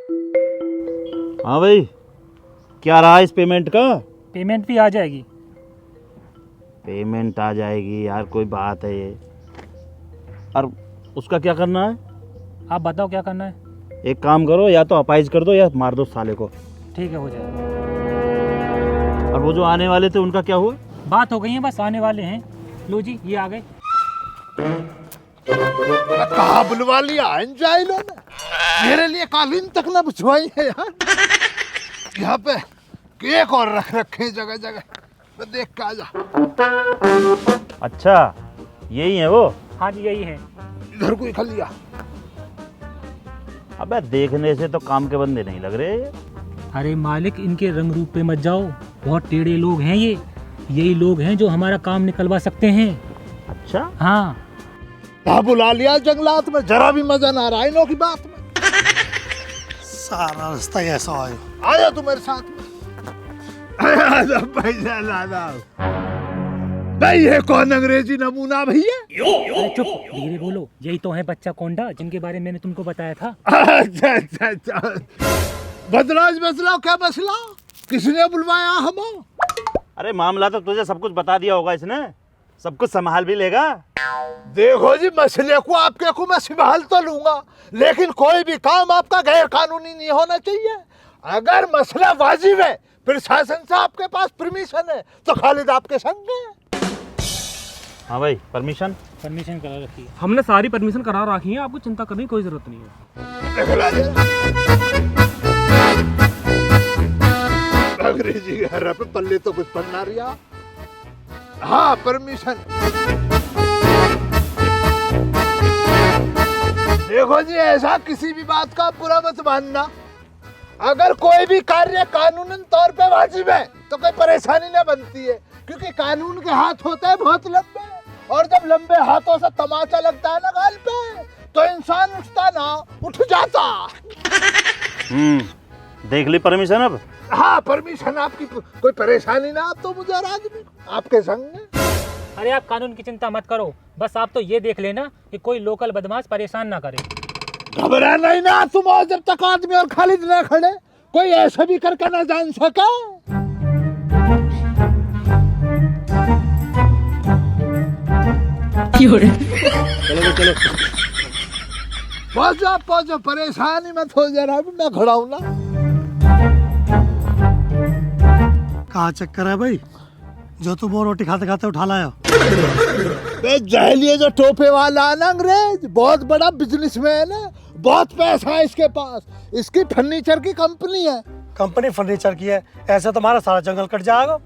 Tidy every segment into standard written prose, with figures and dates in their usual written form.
हाँ भाई, क्या रहा इस पेमेंट का? पेमेंट भी आ जाएगी। पेमेंट आ जाएगी यार, कोई बात है ये। और उसका क्या करना है? आप बताओ क्या करना है। एक काम करो, या तो अपाइज कर दो या मार दो साले को। ठीक है, हो जाएगा। और वो जो आने वाले थे उनका क्या हुआ? बात हो गई है, बस आने वाले हैं। लो जी, ये आ गए। कहा बुलवा लिया इन जाहिलों ने, मेरे लिए कालीन तक न बिछवाई है यार। यहाँ पे केक और रख रखे जगह जगह, मैं देख के आ जा। अच्छा, यही है वो? हाँ जी, यही है। इधर कोई खा लिया। अबे देखने से तो काम के बंदे नहीं लग रहे ये। अरे मालिक, इनके रंग रूप पे मत जाओ, बहुत टेढ़े लोग हैं ये। यही लोग हैं जो हमारा काम निकलवा सकते हैं। अच्छा, हाँ। कहा बुला लिया जंगलात में, जरा भी मजा ना रहा इनों की बात में। सारा रास्ता ही ऐसा आयो। आया तू मेरे साथ में। आजा भैया लादा। भाई ये कौन अंग्रेजी नमूना भैया? अरे चुप, धीरे बोलो। यही तो है बच्चा कोंडा जिनके बारे में मैंने तुमको बताया था। अच्छा अच्छा अच्छा, बदलाज बदलाओ, क्या मसला? किसने बुलवाया हमें? अरे मामला तो तुझे सब कुछ बता दिया होगा इसने, सब कुछ संभाल भी लेगा। देखो जी, मसले को आपके को मैं संभाल तो लूंगा, लेकिन कोई भी काम आपका गैर कानूनी नहीं होना चाहिए। अगर मसला वाजिब है, प्रशासन से आपके पास परमिशन है, तो खालिद आपके संग है। हाँ भाई, परमिशन करा रखी है। हमने सारी परमिशन करा रखी है, आपको चिंता करने की कोई जरूरत नहीं है। अंग्रेजी घर पे पल्ले तो कुछ पढ़ना रिया। हाँ, परमिशन। देखो जी, ऐसा किसी भी बात का बुरा मत मानना। अगर कोई भी कार्य कानूनन तौर पे वाजिब है तो कोई परेशानी न बनती है, क्योंकि कानून के हाथ होते हैं बहुत लंबे, और जब लंबे हाथों से तमाचा लगता है ना गाल पे, तो इंसान उठता ना उठ जाता। देख ली परमिशन अब? हाँ, परमिशन आपकी, कोई परेशानी ना आप तो मुझे आदमी आपके संग है। अरे आप कानून की चिंता मत करो, बस आप तो ये देख लेना कि कोई लोकल बदमाश परेशान ना करे। घबरा नहीं ना तुम, और जब तक आदमी और खालिद ना खड़े, कोई ऐसा भी करके ना जान सका। चलो चलो। पहुंचो, परेशानी मत हो, जरा भी मैं खड़ा हूं ना। कहाँ चक्कर है भाई, जो तुम वो रोटी खाते खाते उठा लाया? जहलिए जो टोपे वाला है ना अंग्रेज, बहुत बड़ा बिजनेसमैन है, बहुत पैसा है इसके पास। इसकी फर्नीचर की कंपनी है। कंपनी फर्नीचर की है, ऐसे तुम्हारा सारा जंगल कट जाएगा।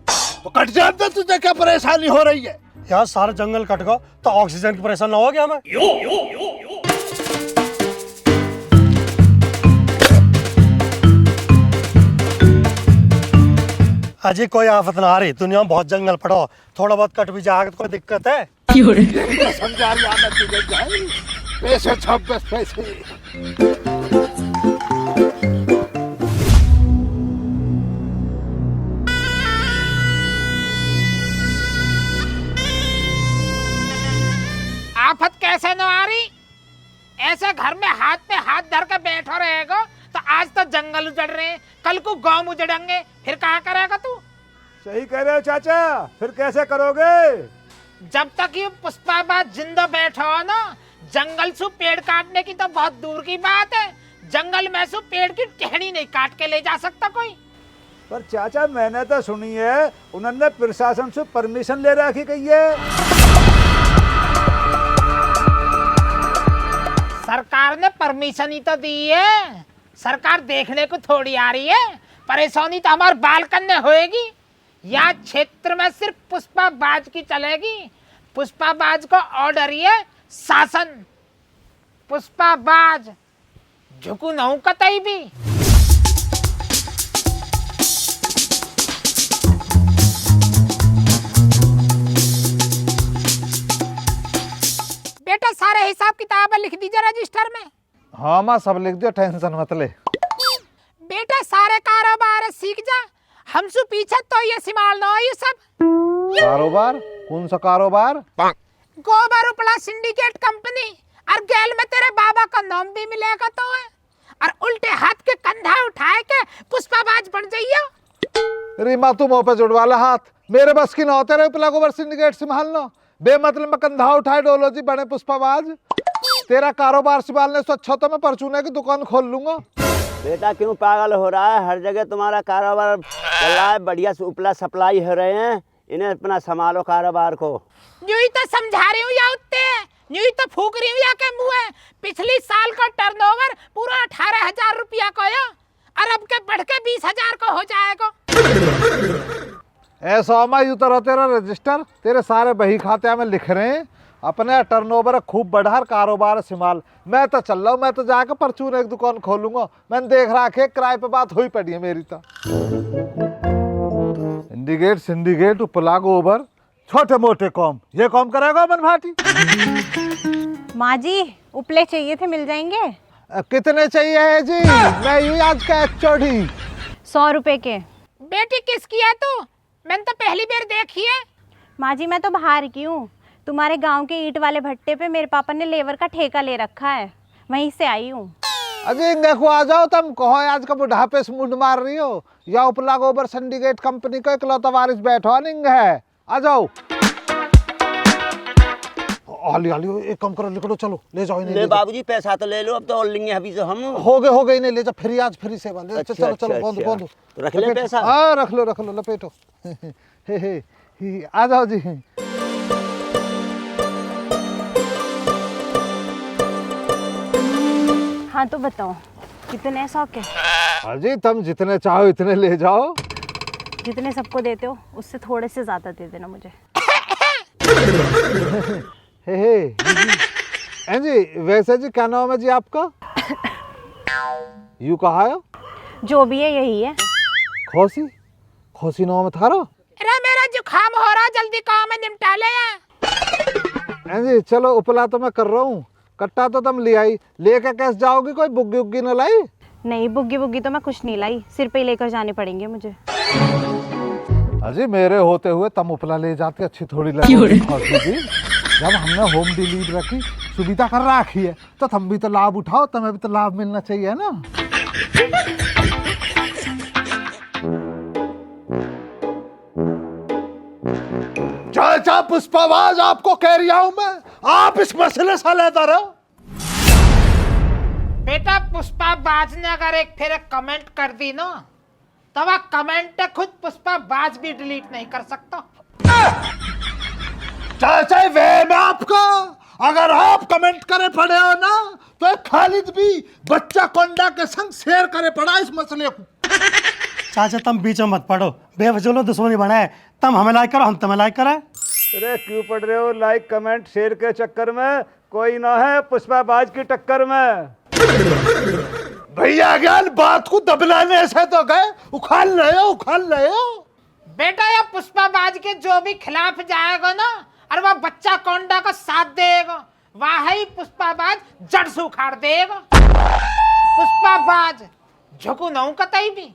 तो कट जाते, तुझे क्या परेशानी हो रही है? यार सारा जंगल कट गया तो ऑक्सीजन की परेशानी ना होगी हमें? अजय कोई आफत ना आ रही, दुनिया में बहुत जंगल पड़ो, थोड़ा बहुत कट भी जाएगा तो कोई दिक्कत है? समझा लिया मैं तुझे, जाए पैसे छप बस पैसे। आफत कैसे न आ रही? ऐसे घर में हाथ पे हाथ धर के बैठो रहेगा तो आज तो जंगल उजड़ रहे हैं, कल को गांव उजड़ेंगे, फिर कहाँ करेगा तू? सही कह रहे हो चाचा, फिर कैसे करोगे? जब तक ये पुष्पाबाद जिंदा बैठा हो ना, जंगल से पेड़ काटने की तो बहुत दूर की बात है, जंगल में से पेड़ की टहनी नहीं काट के ले जा सकता कोई। पर चाचा मैंने तो सुनी है, उन्होंने प्रशासन से परमिशन ले रखी गई है। सरकार ने परमिशन ही तो दी है, सरकार देखने को थोड़ी आ रही है। परेशानी तो हमारे बालकन में होएगी। यहाँ क्षेत्र में सिर्फ पुष्पाबाज की चलेगी। पुष्पाबाज को ऑर्डर ही है शासन। पुष्पाबाज झुकू न कतई भी। बेटा सारे हिसाब किताब लिख दीजिए रजिस्टर में। हाँ माँ, सब लिख दियो, टेंशन मत ले। बेटा सारे कारोबार सीख जा, हमसे पीछे तो ये सिमाल ना हो ये सब। कारोबार? कौन सा कारोबार? गोबर उपला सिंडिकेट कंपनी, और गैल में तेरे बाबा का नाम भी मिलेगा तो है, और उल्टे हाथ के बन जाइयो। रीमा तू मुंह पे जुड़वा ला हाथ, मेरे बस की ना होते रहे उपला गोबर सिंडिकेट संभालना। बेमतलब में कंधा उठाए डोलो जी बने पुष्पाबाज। तेरा कारोबार संभालने से अच्छा तो मैं परचूने की दुकान खोल लूंगा। बेटा क्यों पागल हो रहा है? हर जगह तुम्हारा कारोबार चल रहा है, बढ़िया से उपला सप्लाई हो रहे हैं, इन्हें अपना संभालो कारोबार को। यूं ही तो समझा रही हूँ या उत्ते, यूं ही तो फूक रही हूँ या के मुँह है। पिछली साल का टर्नओवर पूरा 18,000 रुपया का है, और अब के बढ़ के 20,000 का हो जाएगा। ऐसा मैं यूं तरह तेरा रजिस्टर तेरे सारे बही खाते में लिख रहे हैं, अपने टर्नओवर खूब बढ़ार कारोबार संभाल। मैं तो चल रहा हूँ, मैं तो जाकर परचून एक दुकान खोलूंगा। मैंने देख रहा है किराए पे बात हुई पड़ी है मेरी तो। इंडिकेट सिंडिकेट उपला गोबर छोटे मोटे काम, ये काम करेगा मन भाटी। माँ जी उपले चाहिए थे, मिल जाएंगे? कितने चाहिए है जी? मैं यूं आज का चौड़ी 100 रुपए के। बेटी किसकी है तू? मैंने तो पहली बार देखी है। माँ जी मैं तो बाहर की हूँ, तुम्हारे गांव के ईंट वाले भट्टे पे मेरे पापा ने लेबर का ठेका ले रखा है, वहीं से आई हूँ। अजय देखो आ जाओ, तुम कहो आज का बुढ़ापे से मुंड मार रही हो, या उपला गोबर सिंडिकेट कंपनी का इकलौता वारिस बैठा नहीं है। आ जाओ। आली एक काम करो, निकलो चलो, ले जाओ इन्हें। ले बाबूजी पैसा तो ले लो, अब तो और लेंगे अभी से हम। हो गए इन्हें ले जाओ, फ्री आज फ्री सेवा ले। अच्छा, चलो अच्छा, चलो बांधो अच्छा। बांधो। तो रख ले पैसा। हाँ रख लो लपेटो। हे आ जाओ जी। हाँ तो बताओ कितने 100 के? अजी तुम जितने चाहो इतने ले जाओ। जितने सबको देते हो उससे थोड़े से ज्यादा दे देना मुझे। जी वैसे जी क्या नाम है जी आपका? यू कहा है? जो भी है यही है। खोसी नाम है थारा? अरे मेरा जुकाम हो रहा, जल्दी काम में निपटा ले। जी चलो उपला तो मैं कर रहा हूँ, कट्टा तो तुम ले आई, लेके कैसे जाओगी? कोई बुग्गी उग्गी न लाई? नहीं बुग्गी तो मैं कुछ नहीं लाई, सिर पे ही लेकर जाने पड़ेंगे मुझे। अजी मेरे होते हुए तुम उपला ले जाते अच्छी थोड़ी लगी। जब हमने होम डिलीवरी की सुविधा कर रखी है तो तुम भी तो लाभ उठाओ, तुम्हें भी तो लाभ मिलना चाहिए ना। चाचा पुष्पाबाज आपको कह रहा हूं मैं, आप इस मसले से लेता रहो। बेटा पुष्पाबाज ने अगर एक फिर कमेंट कर दी ना, तो वह कमेंट खुद पुष्पाबाज भी डिलीट नहीं कर सकता। चाचा वे में आपका अगर आप कमेंट करे पड़े हो ना, तो खालिद भी बच्चा कोंडा के संग शेयर करे पड़ा इस मसले को। चाचा तुम बीच में मत पड़ो, बेवजह दुश्मनी बनाए, तुम हमें लाइक करो हम तुम्हें लाइक करें। अरे क्यों पड़ रहे हो लाइक कमेंट शेयर के चक्कर में? कोई ना है पुष्पाबाज की टक्कर में। भैया ज्ञान बात को दबलाने से तो गए, उखाड़ रहे हो। बेटा ये पुष्पाबाज के जो भी खिलाफ जाएगा ना, और वह बच्चा कोंडा का साथ देगा, वह ही पुष्पाबाज जड़ से उखाड़ देगा। पुष्पाबाज झुकू ना कतई भी।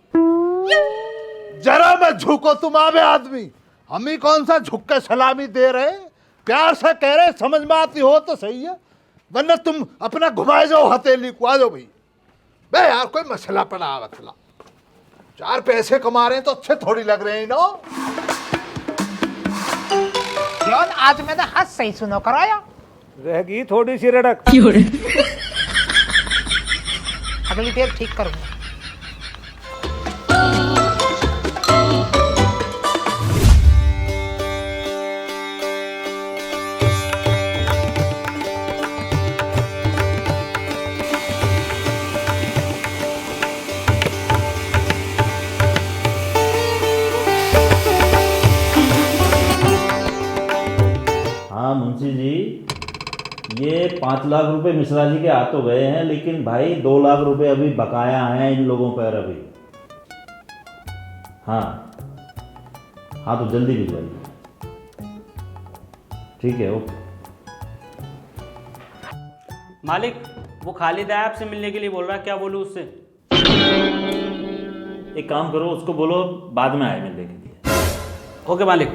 जरा मैं झुको तुम आवे आदमी, हम ही कौन सा झुक के सलामी दे रहे, प्यार से कह रहे, समझ में आती हो तो सही है, वरना तुम अपना घुमाए जाओ हथेली को। आ जाओ भाई। बे यार कोई मसला पड़ा मसला, 4 पैसे कमा रहे हैं तो अच्छे थोड़ी लग रहे हैं ना। क्यों आज मैंने हाथ सही सुनो कराया, रहेगी थोड़ी सी रड़क। अगली देर ठीक करूंगा। हाँ मुंशी जी, ये 5 लाख रुपए मिश्रा जी के हाथों गए हैं, लेकिन भाई 2 लाख रुपए अभी बकाया हैं इन लोगों पर अभी। हाँ तो जल्दी भिजवाइए। ठीक है ओके। मालिक वो खालिद है आपसे मिलने के लिए बोल रहा है, क्या बोलूँ उससे? एक काम करो, उसको बोलो बाद में आए मिलने के लिए। ओके मालिक।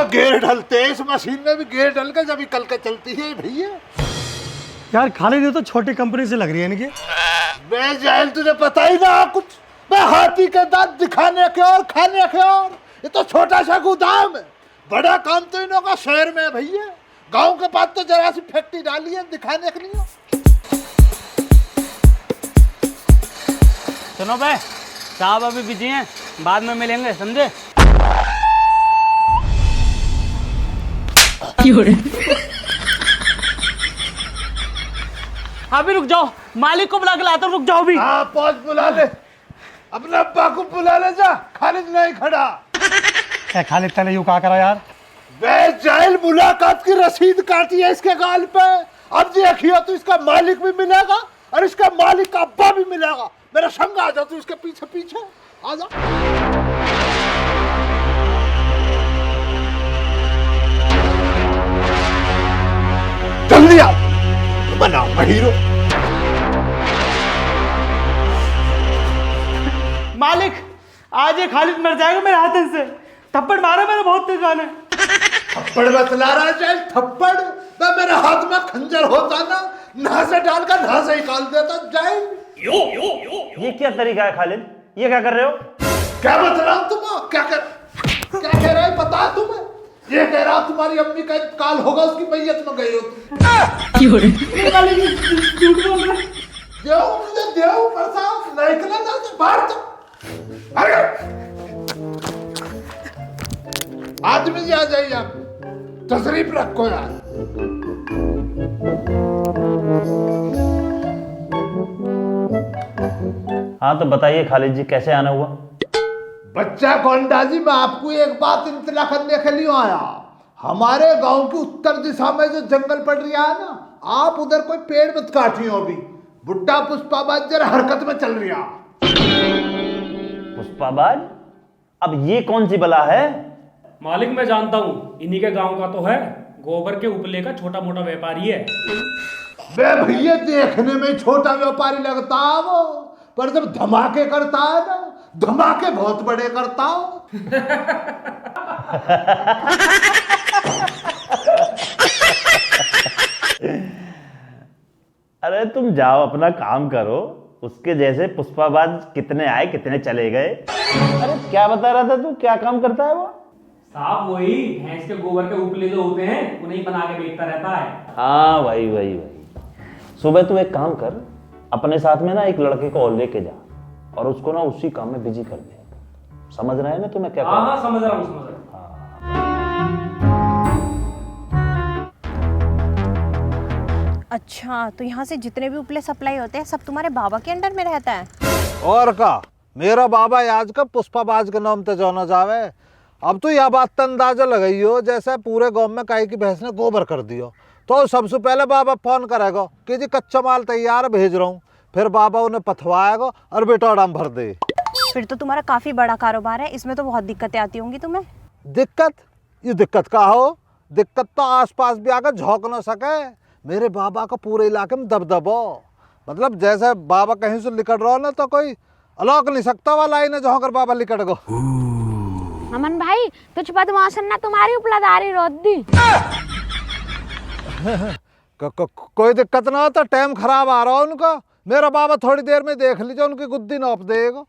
गेयर ढलते हैं इस मशीन में भी, गेयर ढल के जब कल के चलती है भैया। यार खालिद ये तो छोटी कंपनी से लग रही है इनकी। बे जाहिल तुझे पता ही ना कुछ। बे हाथी के दांत दिखाने के और खाने के और, ये तो छोटा सा गोदाम है। बड़ा काम तो इन्हों का शहर में है भैया। गांव के पास तो जरा सी फैक्ट्री डाली है दिखाने के लिए। सुनो बे, साहब अभी बिजी हैं, बाद में मिलेंगे, समझे? अभी रुक जाओ, मालिक को बुला के लाता हूं, रुक जाओ भी। हाँ पहुंच, बुला ले अपने अब्बा को, बुला ले जा। खालिद नहीं खड़ा। क्या खालिद तने यूं कहा करा यार? बे जाहिल मुलाकात की रसीद काटी है इसके गाल पे। अब देखियो तो इसका मालिक भी मिलेगा और इसका मालिक का अब्बा भी मिलेगा। मेरा संग आ जा तू इसके पीछे पीछे आ जा। जल्दी आ, बनाओ मैं हीरो। मालिक आज ये खालिद मर जाएगा मेरे हाथ से। थप्पड़ मारा मैंने बहुत तेज वाले। थप्पड़ बतला रहा है जाहिल, थप्पड़। बे मेरे हाथ में खंजर होता ना, नहासे डालकर नहासे निकाल देता जाहिल। ये क्या तरीका है खालिद? ये क्या कर रहे हो? क्या बता रहा हूं तुम? क्या कह रहे हैं पता है तुम्हें? ये कह रहा तुम्हारी अम्मी का इंतकाल होगा, उसकी मैयत में गई हो तुम। देव मुझे देव प्रसाद निकला ना तो बाहर तो। अरे आदमी जी आ जाइए, आप तशरीफ रखो यार। हाँ तो बताइए खालिद जी, कैसे आना हुआ? बच्चा कौंडा जी, मैं आपको एक बात इंतला करने के लिए आया। हमारे गांव की उत्तर दिशा में जो जंगल पड़ रहा है ना, आप उधर कोई पेड़ मत काटियो। अभी बुड्ढा पुष्पाबाज जरा हरकत में चल रहा। पुष्पाबाज? अब ये कौन सी बला है? मालिक मैं जानता हूँ, इन्हीं के गांव का तो है। गोबर के उपले का छोटा मोटा व्यापारी है। बे भैया देखने में छोटा व्यापारी लगता है वो, पर जब धमाके करता है ना, धमाके बहुत बड़े करता हो। अरे तुम जाओ अपना काम करो, उसके जैसे पुष्पाबाज कितने आए कितने चले गए। अरे क्या बता रहा था तू, क्या काम करता है वो? साहब वही भैंस के गोबर के उपले जो होते हैं उन्हें बना के बेचता रहता है। हाँ वही। सुबह तू एक काम कर, अपने साथ में ना एक लड़के को और लेके जा और उसको ना उसी काम में बिजी कर दे। समझ रहा है ना तुम्हें क्या? हाँ समझ रहा हूँ। अच्छा, तो यहाँ से जितने भी उपले सप्लाई होते हैं सब तुम्हारे बाबा के अंडर में रहता है? और का मेरा बाबा आज का पुष्पाबाज के नाम ते जाना जावे। अब तो यह बात अंदाजा लगाई हो जैसे पूरे गांव में गाय की भैंस ने गोबर कर दियो, तो सबसे पहले बाबा फोन करेगा कि जी कच्चा माल तैयार भेज रहा हूँ। फिर बाबा उन्हें पथवाएगा और बेटोडाम भर दे। फिर तो तुम्हारा काफी बड़ा कारोबार है, इसमें तो बहुत दिक्कतें आती होंगी तुम्हें। दिक्कत? ये दिक्कत का हो? दिक्कत तो आसपास भी आकर झोंक न सके। मेरे बाबा का पूरे इलाके में दबदबो, मतलब जैसे बाबा कहीं से लिकट रहा हो ना तो कोई अलग नहीं सकता वाला लाइन झोंकर बाबा लिकट गो। अमन भाई कुछ बदमाश ना तुम्हारी उपलादारी रोक दी। कोई दिक्कत ना हो तो टाइम खराब आ रहा है उनका। मेरा बाबा थोड़ी देर में देख लीजिए उनकी गुद्दी नाप देगा।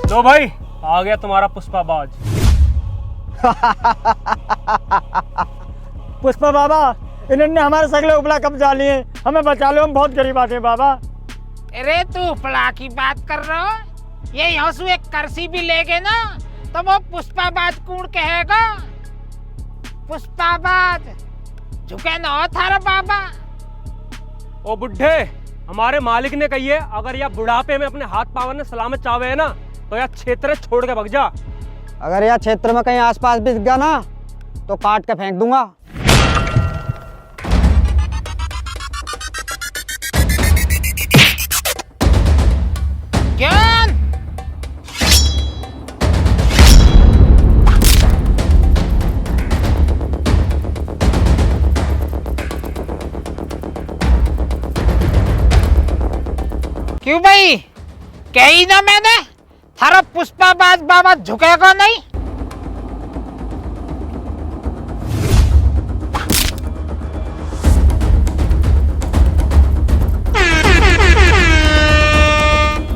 लो भाई, आ गया तुम्हारा पुष्पाबाज। पुष्पा बाबा, इन्होंने हमारे सगले उपला कब्जा लिए, हमें बचा लो, हम बहुत गरीब आते हैं बाबा। अरे तू उपला की बात कर रहा हो? ये यहाँ से एक करसी भी ले गए ना तो वो पुष्पाबाज कौन कहेगा? पुष्पाबाज झुके ना हो थारा बाबा। ओ बुढ़े, हमारे मालिक ने कही है अगर यह बुढ़ापे में अपने हाथ पावर ने सलामत चावे है ना तो यह क्षेत्र छोड़ के भग जा। अगर यह क्षेत्र में कहीं आसपास दिख गया ना तो काट के फेंक दूंगा। ज्ञान क्यों भाई, कही ना मैंने थारा पुष्पाबाज बाबा झुकेगा नहीं।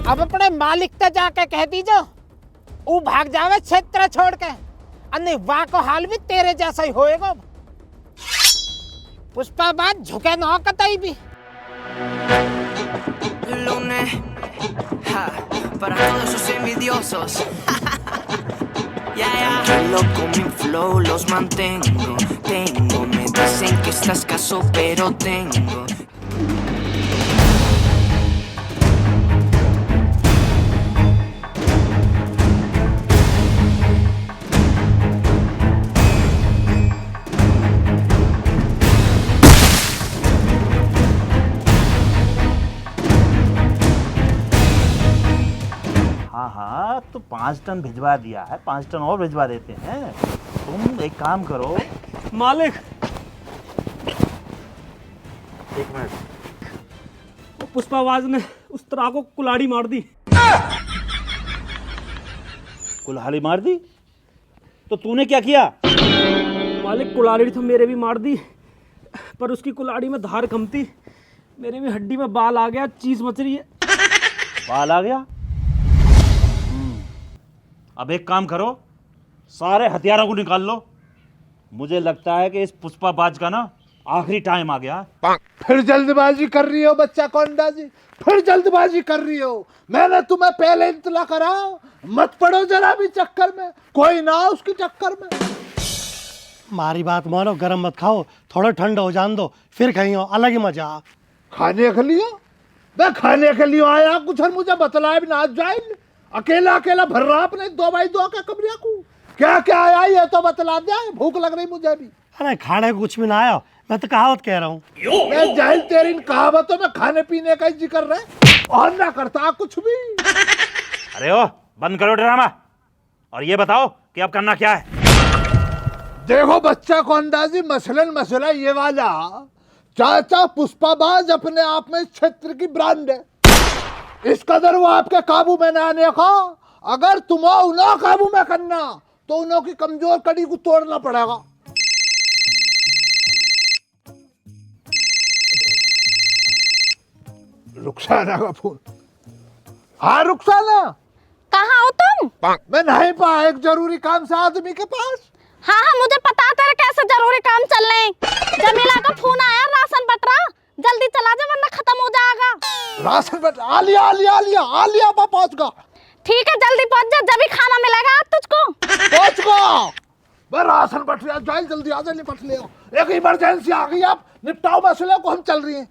अब अपने मालिक से जाके कह दीजो वो भाग जावे क्षेत्र छोड़ के, अन्य वाह को हाल भी तेरे जैसा ही होएगा। पुष्पाबाज झुके ना कतई भी। Lunes, ja, para todos esos envidiosos. Yo loco mi flow los mantengo, me dicen que estás escaso pero tengo. हाँ हाँ, तो 5 टन भिजवा दिया है, 5 टन और भिजवा देते हैं। तुम एक काम करो। मालिक, एक मिनट। पुष्पाबाज ने उस तरह को कुल्हाड़ी मार दी। कुल्हाड़ी मार दी? तो तूने क्या किया? मालिक, कुल्हाड़ी तो मेरे भी मार दी, पर उसकी कुल्हाड़ी में धार कम थी। मेरे भी हड्डी में बाल आ गया, चीज मच रही है। बाल आ गया? अब एक काम करो, सारे हथियारों को निकाल लो। मुझे लगता है कि इस पुष्पाबाज का ना आखिरी टाइम आ गया। फिर जल्दबाजी कर रही हो बच्चा कोंडा जी, फिर जल्दबाजी कर रही हो। मैंने तुम्हें पहले इत्तला करा, मत पड़ो जरा भी चक्कर में, कोई ना उसकी चक्कर में। हमारी बात मानो, गरम मत खाओ, थोड़ा ठंडा हो जान दो, फिर खाइयो, अलग ही मजा। खाने के लिए मैं खाने के लिए आया, कुछ मुझे बतलाए भी ना जाए। अकेला अकेला भर रहा अपने 2x2 के कमरे को। क्या क्या आया ये तो बतला दे, भूख लग रही मुझे भी। अरे खाने को कुछ भी ना आया, मैं तो कहावत कह रहा हूँ। मैं जाहिल तेरी इन कहावतों में खाने पीने का ही जिक्र रहे और ना करता कुछ भी। अरे ओ, बंद करो ड्रामा और ये बताओ कि अब करना क्या है। देखो बच्चा कोंडा जी, मसला ये वाला, चाचा पुष्पाबाज अपने आप में इस क्षेत्र की ब्रांड है। इस कदर वो आपके काबू में न आने का। अगर तुम्हें उन्हें काबू में करना तो उन्हों की कमजोर कड़ी को तोड़ना पड़ेगा। रुखसाना का फोन। हाँ रुखसाना, कहाँ हो तुम? मैं नहीं पाया, एक जरूरी काम से आदमी के पास। हाँ हाँ, मुझे पता तेरे कैसे जरूरी काम चल रहे हैं। जमीला का फोन आया, राशन बट रहा, जल्दी चला जा वरना खत्म हो जाएगा। राशन बट आलिया पहुंच गा। ठीक है, जल्दी पहुंच जा, जब भी खाना मिलेगा तुझको। पहुंच गा। मैं राशन बट लिया, जाए जल्दी आ जा, निपट ले। एक इमरजेंसी आ गई, आप निपटाओ मसले को, हम चल रही हैं।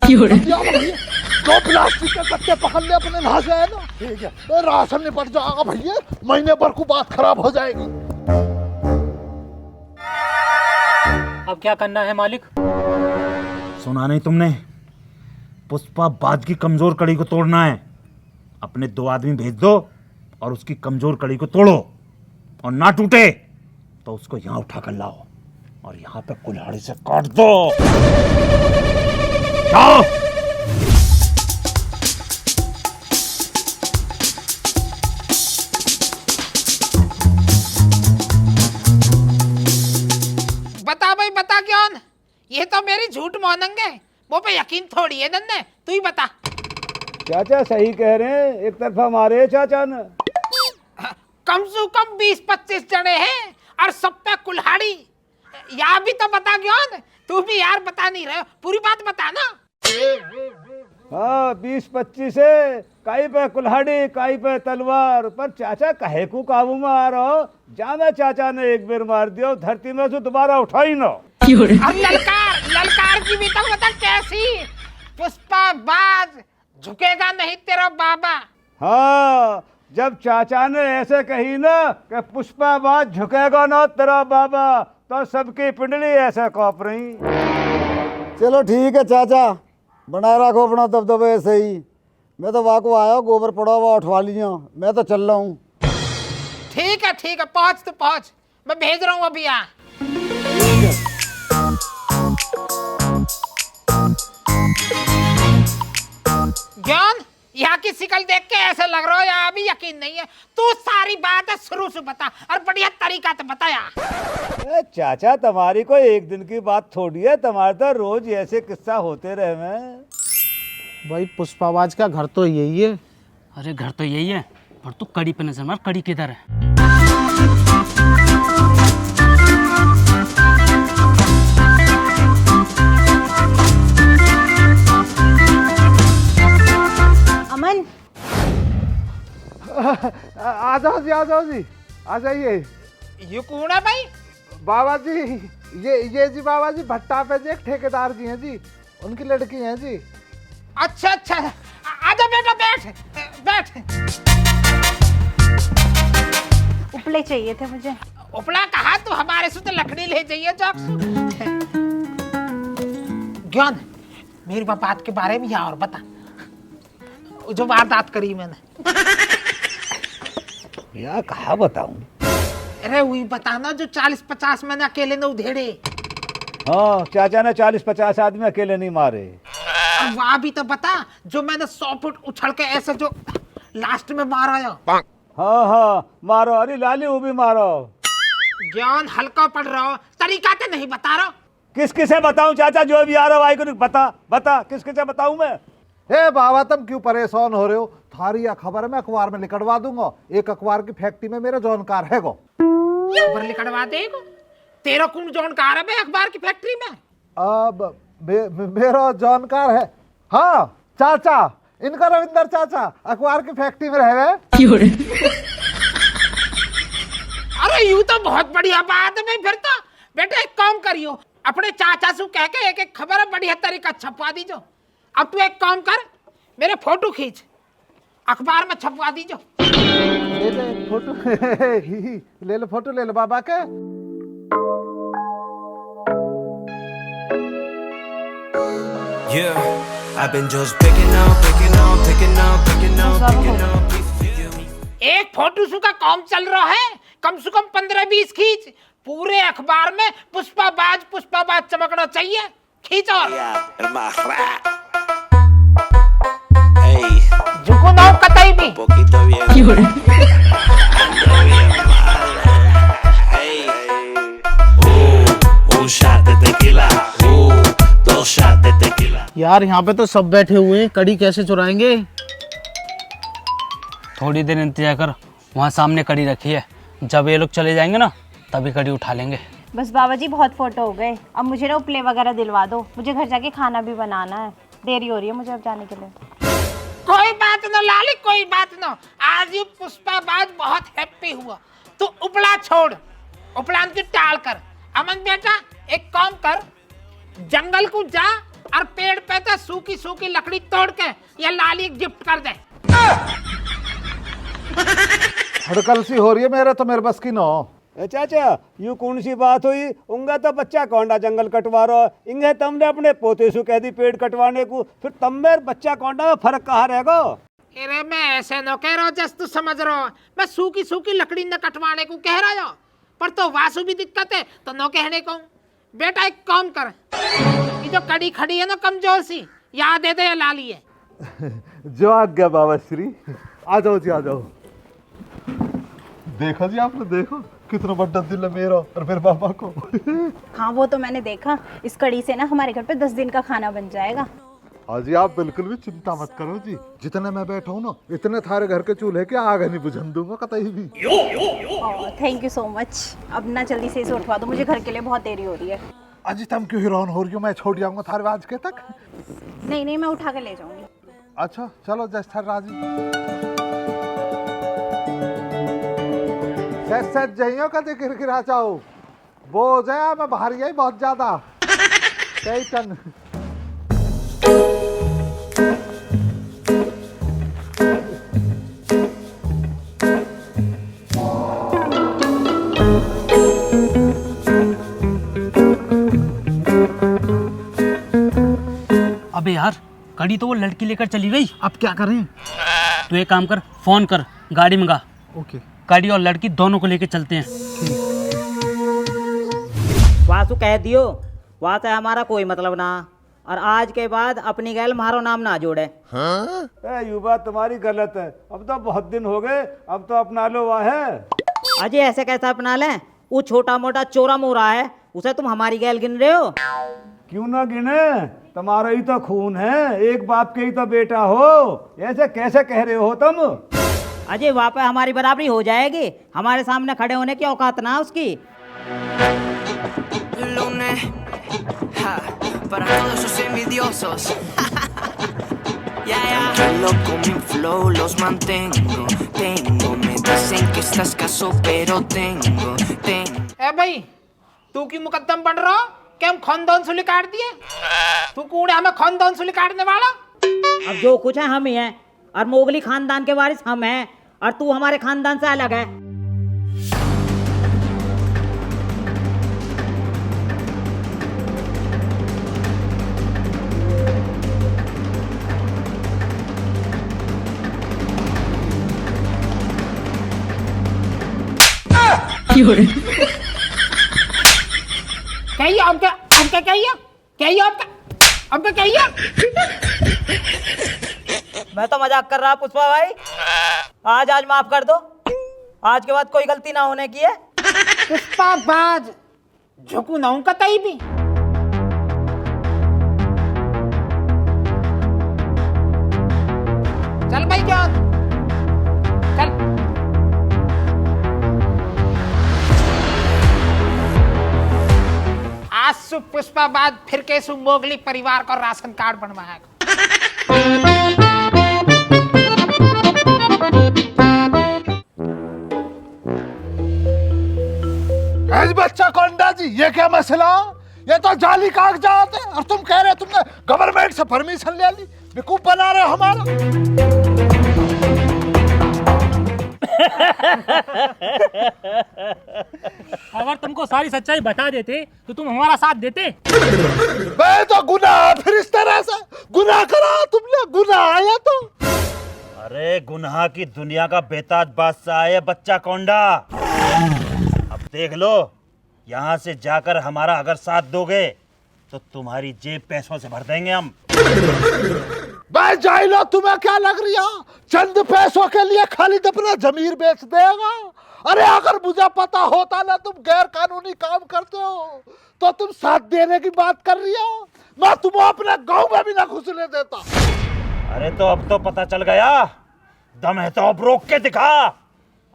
2 प्लास्टिक के कट्टे पकड़ ले अपने नहा से, है ना? ठीक है, तो राशन निपट जाएगा भैया, महीने भर को बात खराब हो जाएगी। अब क्या करना है मालिक? सुना नहीं तुमने? पुष्पाबाज की कमजोर कड़ी को तोड़ना है। अपने 2 आदमी भेज दो और उसकी कमजोर कड़ी को तोड़ो, और ना टूटे तो उसको यहाँ उठा कर लाओ और यहाँ पे कुल्हाड़ी से काट दो। जाओ। बता भाई, बता क्यों? ये तो मेरी झूठ मानेंगे, वो पे यकीन थोड़ी है। नन्ने तू ही बता। चाचा सही कह रहे हैं, एक तरफा मारे चाचा ने। कम से कम 20-25 जने हैं और सब पे कुल्हाड़ी। या भी तो बता क्यों? तू भी यार बता नहीं रहे, पूरी बात बता ना। हाँ 20-25 है, काई पे कुल्हाड़ी काई पे तलवार, पर चाचा कहे को काबू में आ रहा हो। जाना चाचा ने एक बार मार दियो, धरती में से दोबारा उठा ही ना। अब ललकार की भी तो बता कैसी? पुष्पाबाज झुकेगा नहीं तेरा बाबा। हाँ, जब चाचा ने ऐसे कही ना कि पुष्पाबाज झुकेगा ना तेरा बाबा, तो सबकी पिंडली ऐसे कौप रही। चलो ठीक है चाचा, बना रखो अपना दबदबा ऐसे ही। मैं तो वहाँ को आया, गोबर पड़ा हुआ उठवा लिया, मैं तो चल रहा हूँ। ठीक है, पहुँच तो पहुँच, मैं भेज रहा हूँ अभी। यहाँ ज्ञान यहाँ की शिकल देख के ऐसे लग रहा है यहाँ भी यकीन नहीं है। तू सारी बात है शुरू से बता और बढ़िया तरीका से बताया। चाचा तुम्हारी कोई एक दिन की बात थोड़ी है, तुम्हारे तो रोज ऐसे किस्सा होते रहे हैं। भाई पुष्पाबाज का घर तो यही है। अरे घर तो यही है, पर तू कड़ी पे नजर मार, कड़ी किधर है? अमन आ जाओ जी, आ जाओ जी, आ जाइए। ये कौन है भाई? बाबा जी, ये जी बाबा जी भट्टा पे जी एक ठेकेदार जी हैं जी, उनकी लड़की हैं जी। अच्छा अच्छा, आजा बेटा, बैठ बैठ। उपले चाहिए थे मुझे। उपला कहा? तो हमारे से तो लकड़ी ले जाइए चौक से। ज्ञान, मेरी बात के बारे में या और बता, जो वारदात करी मैंने। या कहा बताऊं? अरे वही बताना जो 40-50 मैंने अकेले ने उधेड़े। हाँ, चाचा ने 40-50 आदमी अकेले नहीं मारे। अब वहाँ भी तो बता जो मैंने 100 फुट उछल के ऐसे जो लास्ट में मारा है। हाँ हाँ मारो, अरे लाली वो भी मारो। ज्ञान हल्का पड़ रहा हो, तरीका तो नहीं बता रहा। किस किसे बताऊं चाचा, जो भी आ रहा है को बता किस किसे बताऊं मैं? हे बाबा तुम क्यों परेशान हो रहे हो? थारी या खबर है मैं अखबार में लिखवा दूंगा। एक अखबार की फैक्ट्री में मेरा जानकार है गो। खबर लिखवा देगा? तेरा कौन जानकार है अखबार की फैक्ट्री में? अब मेरा जानकार है, हाँ चाचा, इनका रविंदर चाचा अखबार की फैक्ट्री में रहे। अरे यूं तो बहुत बढ़िया बात है भाई। फिर तो बेटा एक काम करियो, अपने चाचा से कह के एक खबर है बढ़िया तरीका छपवा दीजो। अब तू एक काम कर, मेरे फोटो खींच अखबार में छपवा दीजो। ले ले फोटो ले लो, फोटो ले लो बाबा के। Yeah, I've been just picking up pieces of you. एक फोटो शू का काम चल रहा है, कम से कम 15-20 खींच। पूरे अखबार में पुष्पाबाज चमकना चाहिए। खींच और झुको ना कतई भी। यार यहाँ पे तो सब बैठे हुए हैं, कड़ी कैसे चुराएंगे? थोड़ी देर इंतजार कर, वहाँ सामने कड़ी रखी है, जब ये लोग चले जाएंगे ना तभी कड़ी उठा लेंगे। बस बाबा जी बहुत फोटो हो गए, अब मुझे ना उपले वगैरह दिलवा दो, मुझे घर जाके खाना भी बनाना है, देरी हो रही है मुझे अब जाने के लिए। कोई बात ना लाली, कोई बात ना। आज ये पुष्पाबाज बहुत हैप्पी हुआ। तू उपला छोड़, उपला की टाल कर। अमन बेटा एक काम कर, जंगल को जा और पेड़ पे तो सूखी सूखी लकड़ी तोड़ के ये लाली गिफ्ट कर दे। हड़कल सी हो रही है मेरे तो, मेरे बस की ना। चाचा यू कौन सी बात हुई? उंगा तो बच्चा कौंडा जंगल कटवा रहा, इंगे तुमने अपने पोते से कह दी पेड़ कटवाने को, फिर तुम मेरे बच्चा कौंडा में फर्क कहाँ रहेगा? अरे मैं ऐसे न कह रहा हूँ जस तू समझ रहा हो, मैं सूखी सूखी लकड़ी न कटवाने को कह रहा हूँ, पर तो वासु भी दिक्कत है तो न कहने को। बेटा एक काम कर, ये जो कड़ी खड़ी है ना कमजोर सी, याद दे दे लाली है। जो आ गया बाबा श्री, आ जाओ जी, आ जाओ। देखो जी आपने, देखो कितना बड़ा दिल है मेरा और मेरे पापा को। हाँ वो तो मैंने देखा, इस कड़ी से ना हमारे घर पे 10 दिन का खाना बन जाएगा। हाँ जी, आप बिल्कुल भी चिंता मत करो जी, जितने मैं बैठा हूँ ना इतने थारे घर के चूल्हे के आग नहीं बुझन दूंगा कतई भी। Thank you so much. अब ना जल्दी से इसे उठवा दो, मुझे घर के लिए बहुत देरी हो रही है। अजी तुम क्यों हैरान हो रही हो? मैं छोड़ जाऊंगा थारे आज के तक। नहीं मैं उठा के ले जाऊंगी। अच्छा चलो जैसा राजी। सच जइयो का जिक्र गिरा चाहो, वो हो जाए मैं बाहर यही बहुत ज्यादा कई टन। अबे यार कड़ी तो वो लड़की लेकर चली गई, अब क्या करें? तू एक काम कर, फोन कर, गाड़ी मंगा। ओके। कड़ी और लड़की दोनों को लेके चलते हैं। वासु कह दियो, वहाँ से हमारा कोई मतलब ना, और आज के बाद अपनी गैल मारो नाम ना जोड़े। ये बात तुम्हारी गलत है। अब तो बहुत दिन हो गए, अब तो अपना लो वह है। अजय ऐसे कैसे अपना लें? वो छोटा मोटा चोरा मोरा है, उसे तुम हमारी गैल गिन रहे हो? क्यों ना गिने, तुम्हारा ही तो खून है, एक बाप के ही तो बेटा हो, ऐसे कैसे कह रहे हो तुम? अजय वहाँ पे हमारी बराबरी हो जाएगी, हमारे सामने खड़े होने की औकात ना उसकी। Lunes, ja, para todos esos envidiosos. Yo loco mi flow los mantengo, me dicen que estás caso pero tengo. ए भाई, तू की मुकद्दम बन रहा? क्या हम खानदान से काट दिए? तू कौन है हमें खानदान से काटने वाला? अब जो कुछ है हम ही हैं, और मोगली खानदान के वारिस हम हैं, और तू हमारे खानदान से अलग है। कहिए आपका कहिए आपका कहिए। मैं तो मजाक कर रहा पुष्पा भाई, आज माफ कर दो, आज के बाद कोई गलती ना होने की है। पुष्पा बाज झुकू ना हूं कतई भी। चल भाई जान चल। आज सु पुष्पा बाद फिर कैसु मोगली परिवार का राशन कार्ड बनवाएगा। बच्चा कोंडा जी, ये क्या मसला? ये तो जाली कागजात है और तुम कह रहे तुमने गवर्नमेंट से परमिशन ले ली, बेवकूफ बना रहे हो हमारा। अगर तुमको सारी सच्चाई बता देते तो तुम हमारा साथ देते। मैं तो गुनाह, फिर इस तरह से गुनाह करा तुमने, गुनाह आया तो। अरे गुनाह की दुनिया का बेताज बादशाह है बच्चा कोंडा। अब देख लो, यहाँ से जाकर हमारा अगर साथ दोगे तो तुम्हारी जेब पैसों से भर देंगे हम। भाई जाइलो, तुम्हें क्या लग रही है चंद पैसों के लिए खालिद अपना जमीर बेच देगा? अरे अगर मुझे पता होता ना तुम गैर कानूनी काम करते हो तो तुम साथ देने की बात कर रही हो, मैं तुम्हें अपने गांव में भी ना घुसने देता। अरे तो अब तो पता चल गया, दम है तो अब रोक के दिखा।